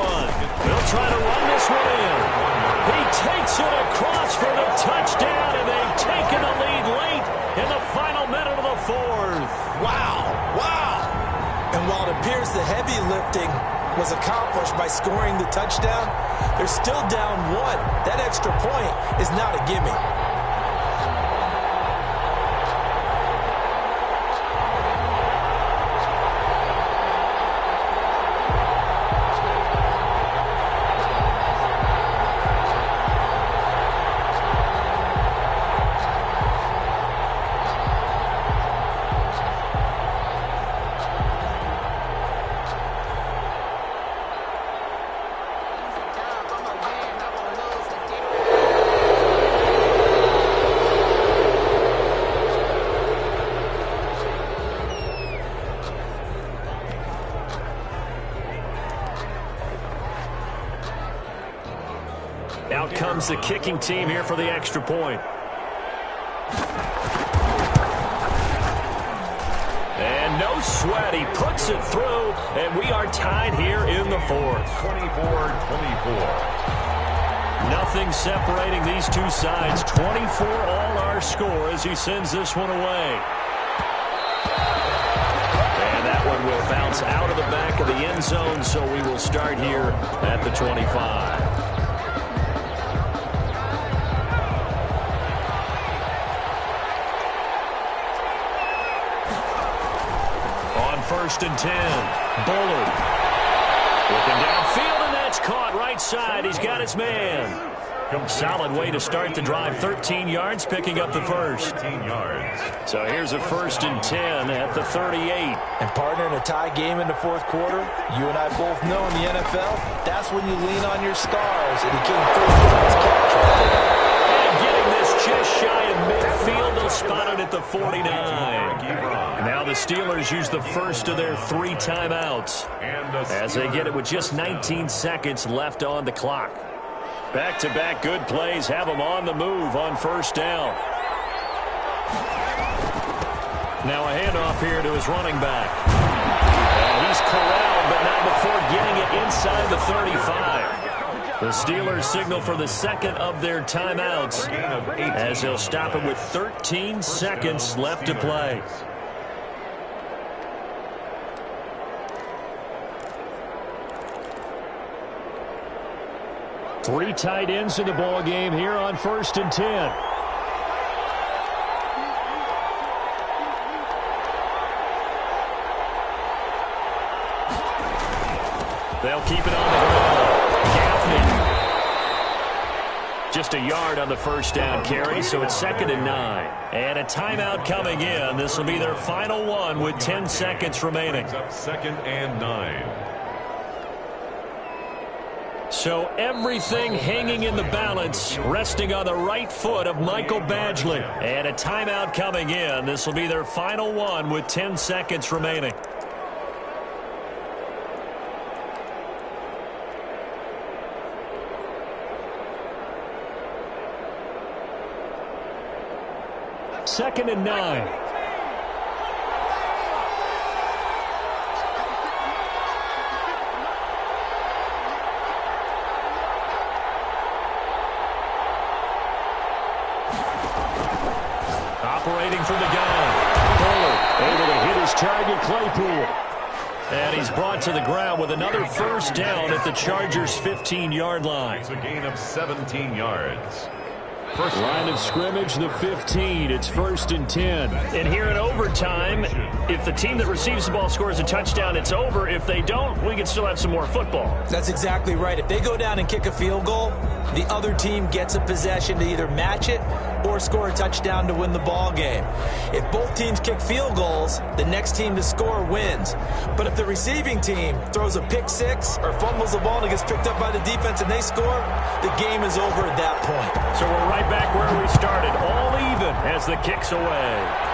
They'll try to run this one in. He takes it across for the touchdown, and they've taken the lead late in the final minute of the 4th. Wow, wow. And while it appears the heavy lifting was accomplished by scoring the touchdown, they're still down 1. That extra point is not a gimme. Out comes the kicking team here for the extra point. And no sweat. He puts it through, and we are tied here in the 4th. 24-24. Nothing separating these two sides. 24 all our score as he sends this one away. And that one will bounce out of the back of the end zone, so we will start here at the 25. On 1st and 10, Bullard. Looking downfield, and that's caught right side. He's got his man. Solid way to start the drive. 13 yards, picking up the first. 13 yards. So here's a 1st and 10 at the 38. And partner, in a tie game in the fourth quarter, you and I both know in the NFL, that's when you lean on your stars. And he came through with his catch right there. And getting this just shy of midfield, they'll spot it at the 49. Now the Steelers use the first of their 3 timeouts as they get it with just 19 seconds left on the clock. Back-to-back good plays have them on the move on 1st down. Now a handoff here to his running back. And he's corralled, but not before getting it inside the 35. The Steelers signal for the second of their timeouts as they'll stop it with 13 seconds left to play. Three tight ends in the ball game here on 1st and 10. They'll keep it on the ground. Gaffney. Just a yard on the 1st down carry, so it's 2nd and 9. And a timeout coming in. This will be their final one with 10 seconds remaining. Up 2nd and 9. So everything hanging in the balance, resting on the right foot of Michael Badgley. And a timeout coming in. This will be their final one with 10 seconds remaining. Second and 9. Operating from the gun. Bullard able to hit his target, Claypool. And he's brought to the ground with another 1st down at the Chargers' 15-yard line. It's a gain of 17 yards. First line of scrimmage, the 15. It's 1st and 10. And here in overtime, if the team that receives the ball scores a touchdown, it's over. If they don't, we can still have some more football. That's exactly right. If they go down and kick a field goal, the other team gets a possession to either match it or score a touchdown to win the ball game. If both teams kick field goals, the next team to score wins. But if the receiving team throws a pick six or fumbles the ball and it gets picked up by the defense and they score, the game is over at that point. So we're right back where we started, all even as the kick's away.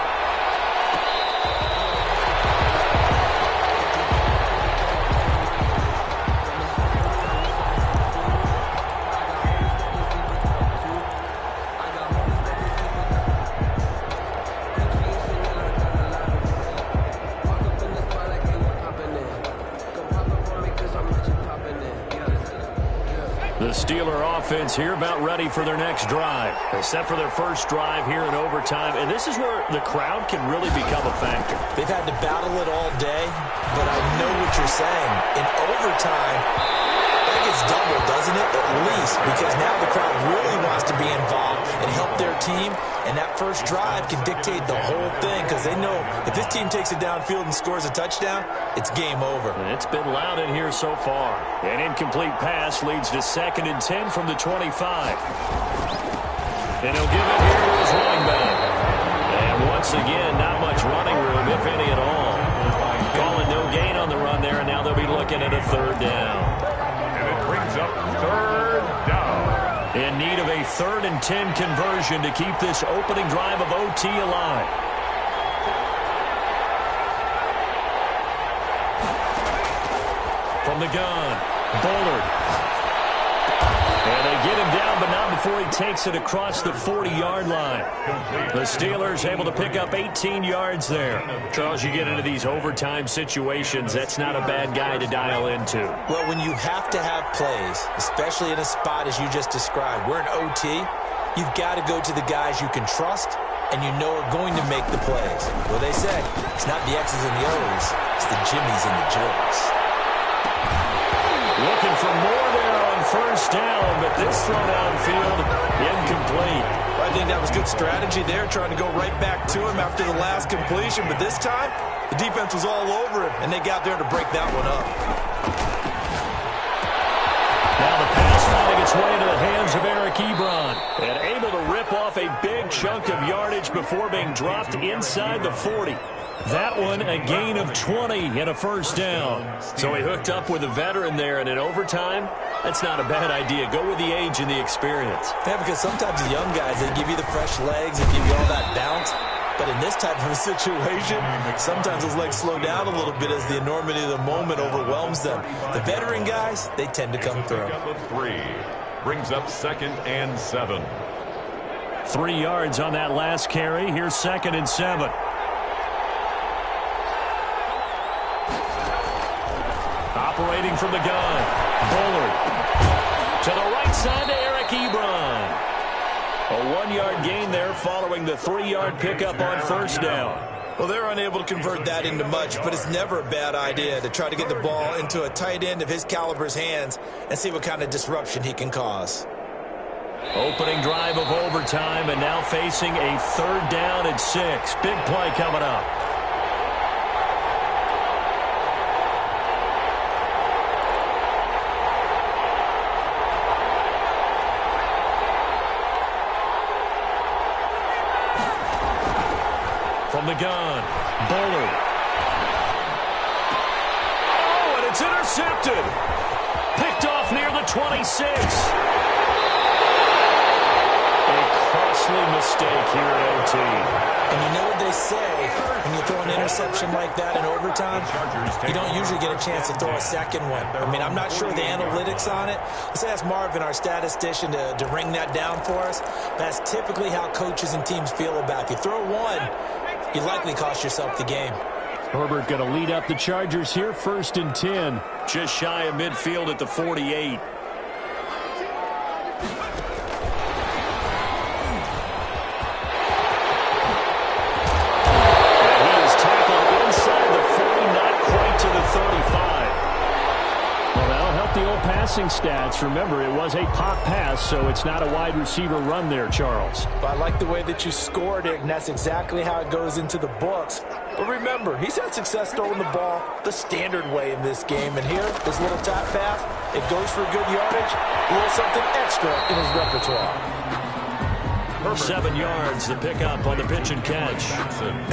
The Steeler offense here about ready for their next drive. They set for their first drive here in overtime, and this is where the crowd can really become a factor. They've had to battle it all day, but I know what you're saying. In overtime, that gets doubled, doesn't it? At least, because now the crowd really wants to be involved and help their team, and that first drive can dictate the whole thing because they know if this team takes it downfield and scores a touchdown, it's game over. And it's been loud in here so far. An incomplete pass leads to 2nd and 10 from the 25. And he'll give it here to his running back. And once again, not much running room, if any at all. Calling no gain on the run there, and now they'll be looking at a 3rd down. And it brings up 3rd down. In need of a 3rd and 10 conversion to keep this opening drive of OT alive. From the gun, Bullard. And they get him down, but not before he takes it across the 40-yard line. The Steelers able to pick up 18 yards there. Charles, you get into these overtime situations, that's not a bad guy to dial into. Well, when you have to have plays, especially in a spot as you just described, we're in OT, you've got to go to the guys you can trust and you know are going to make the plays. Well, they say it's not the X's and the O's, it's the Jimmies and the Joes. Looking for more there on 1st down, but this throw downfield incomplete. I think that was good strategy there, trying to go right back to him after the last completion. But this time, the defense was all over him, and they got there to break that one up. Now the pass finding its way into the hands of Eric Ebron. And able to rip off a big chunk of yardage before being dropped inside the 40. That one, a gain of 20 and a first down. So he hooked up with a veteran there, and in overtime, that's not a bad idea. Go with the age and the experience. Yeah, because sometimes the young guys, they give you the fresh legs, they give you all that bounce. But in this type of a situation, sometimes those legs slow down a little bit as the enormity of the moment overwhelms them. The veteran guys, they tend to come through. Three brings up 2nd and 7. 3 yards on that last carry. Here's 2nd and 7. Operating from the gun, Bullard. To the right side to Eric Ebron. A 1-yard gain there following the 3-yard pickup on first down. Well, they're unable to convert that into much, but it's never a bad idea to try to get the ball into a tight end of his caliber's hands and see what kind of disruption he can cause. Opening drive of overtime, and now facing a 3rd down and 6. Big play coming up. From the gun, Bullard. Oh, and it's intercepted. Picked off near the 26. A costly mistake here at OT. And you know what they say, when you throw an interception like that in overtime, you don't usually get a chance to throw a second one. I mean, I'm not sure the analytics on it. Let's ask Marvin, our statistician, to ring that down for us. That's typically how coaches and teams feel about it. If you throw one, you likely cost yourself the game. Herbert going to lead up the Chargers here, 1st and 10. Just shy of midfield at the 48. And he is tackled inside the 40, not quite to the 35. Well, that'll help the old passing stats. Remember, it was a pop pass, so it's not a wide receiver run there, Charles. But I like the way that you scored it, and that's exactly how it goes into the books. But remember, he's had success throwing the ball the standard way in this game. And here, this little tap pass, it goes for good yardage, a little something extra in his repertoire. 7 yards, the pickup on the pitch and catch.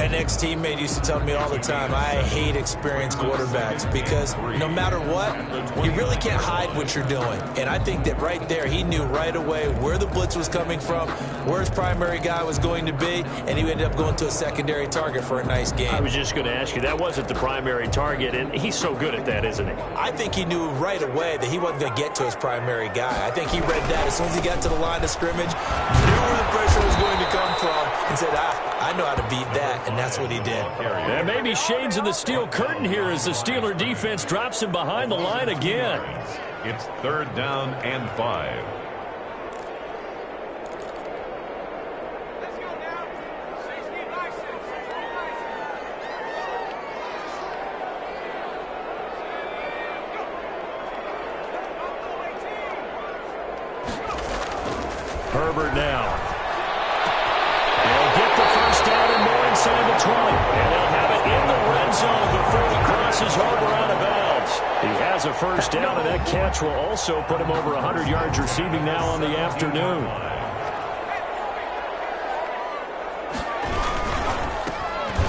An ex-teammate used to tell me all the time, I hate experienced quarterbacks because no matter what, you really can't hide what you're doing. And I think that right there, he knew right away where the blitz was coming from, where his primary guy was going to be, and he ended up going to a secondary target for a nice game. I was just going to ask you, that wasn't the primary target, and he's so good at that, isn't he? I think he knew right away that he wasn't going to get to his primary guy. I think he read that as soon as he got to the line of scrimmage, knew where the pressure was going to come from, and said, I know how to beat that, and that's what he did. And maybe shades in the steel curtain here as the Steeler defense drops him behind the line again. It's 3rd down and 5. Herbert now. They'll get the first down and more inside the 20. And they'll have it in the red zone before he crosses over out of bounds. He has a first down, and that catch will also put him over 100 yards receiving now on the afternoon.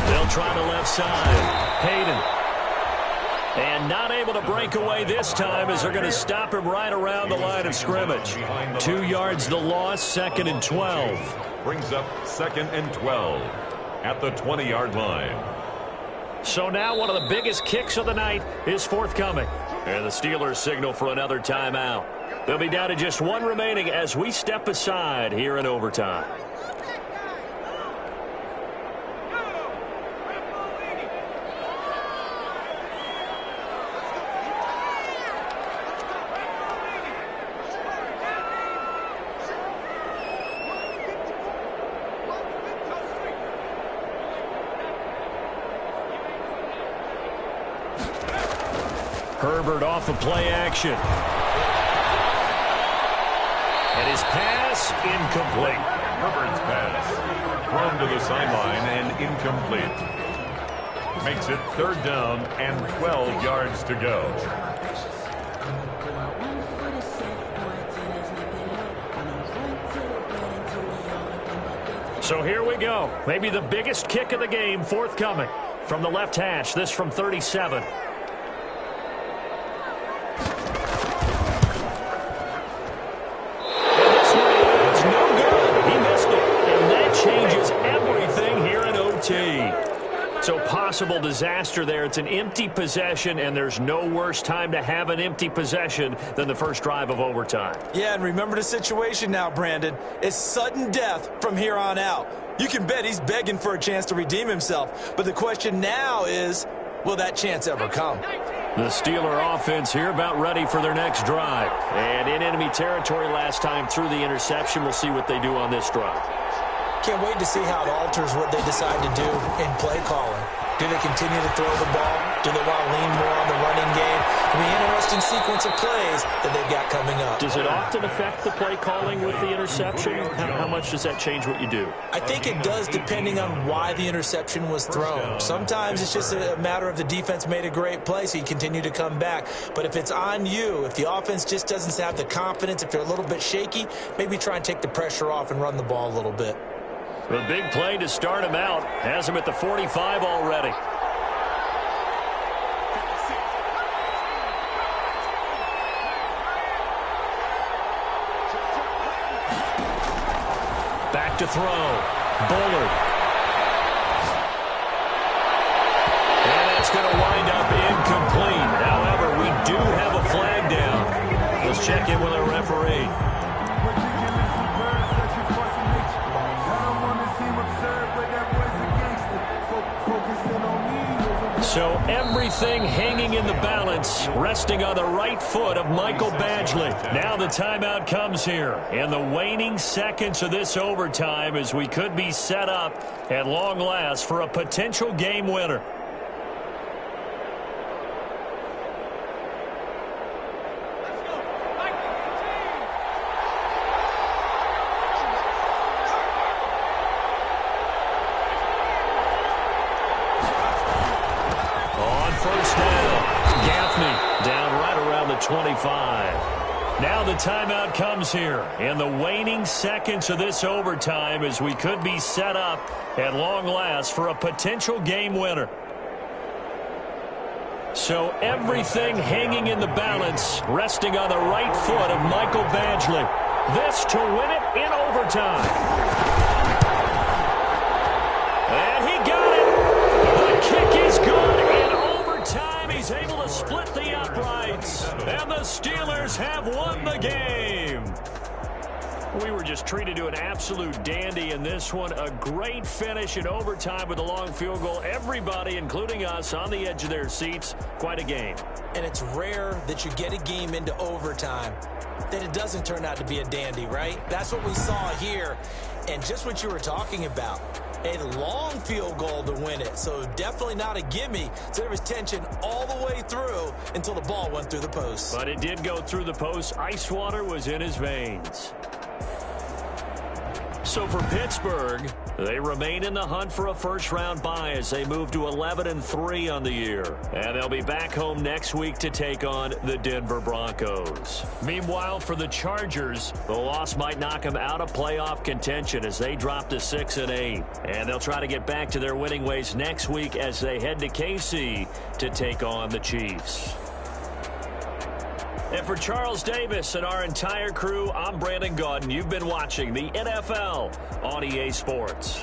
They'll try the left side. Hayden. And not able to break away this time as they're going to stop him right around the line of scrimmage. 2 yards the loss, 2nd and 12. Brings up 2nd and 12 at the 20-yard line. So now one of the biggest kicks of the night is forthcoming. And the Steelers signal for another timeout. They'll be down to just one remaining as we step aside here in overtime. Herbert off of play action. And his pass incomplete. Herbert's pass thrown to the sideline and incomplete. Makes it 3rd down and 12 yards to go. So here we go. Maybe the biggest kick of the game forthcoming. From the left hash, this from 37. So possible disaster there. It's an empty possession, and there's no worse time to have an empty possession than the first drive of overtime. Yeah, and remember the situation now, Brandon. It's sudden death from here on out. You can bet he's begging for a chance to redeem himself. But the question now is, will that chance ever come? The Steeler offense here about ready for their next drive. And in enemy territory last time through the interception. We'll see what they do on this drive. Can't wait to see how it alters what they decide to do in play calling. Do they continue to throw the ball? Do they want to lean more on the running game? It'll be an interesting sequence of plays that they've got coming up. Does it often affect the play calling with the interception? How much does that change what you do? I think it does, depending on why the interception was thrown. Sometimes it's just a matter of the defense made a great play, so you continue to come back. But if it's on you, if the offense just doesn't have the confidence, if they're a little bit shaky, maybe try and take the pressure off and run the ball a little bit. The big play to start him out. Has him at the 45 already. Back to throw. Bullard. And that's going to wind up incomplete. However, we do have a flag down. Let's check in with our referee. So everything hanging in the balance, resting on the right foot of Michael Badgley. Now the timeout comes here. In the waning seconds of this overtime, as we could be set up at long last for a potential game winner. Down right around the 25. Now the timeout comes here in the waning seconds of this overtime as we could be set up at long last for a potential game winner. So everything hanging in the balance, resting on the right foot of Michael Badgley. This to win it in overtime. And he got it. The kick is good in overtime. He's able to split the uprights. And the Steelers have won the game. We were just treated to an absolute dandy in this one. A great finish in overtime with a long field goal. Everybody, including us, on the edge of their seats. Quite a game. And it's rare that you get a game into overtime that it doesn't turn out to be a dandy, right? That's what we saw here. And just what you were talking about. A long field goal to win it. So definitely not a gimme. So there was tension all the way through until the ball went through the post. But it did go through the post. Ice water was in his veins. So for Pittsburgh, they remain in the hunt for a first-round bye as they move to 11-3 on the year. And they'll be back home next week to take on the Denver Broncos. Meanwhile, for the Chargers, the loss might knock them out of playoff contention as they drop to 6-8. And they'll try to get back to their winning ways next week as they head to KC to take on the Chiefs. And for Charles Davis and our entire crew, I'm Brandon Gaudin. You've been watching the NFL on EA Sports.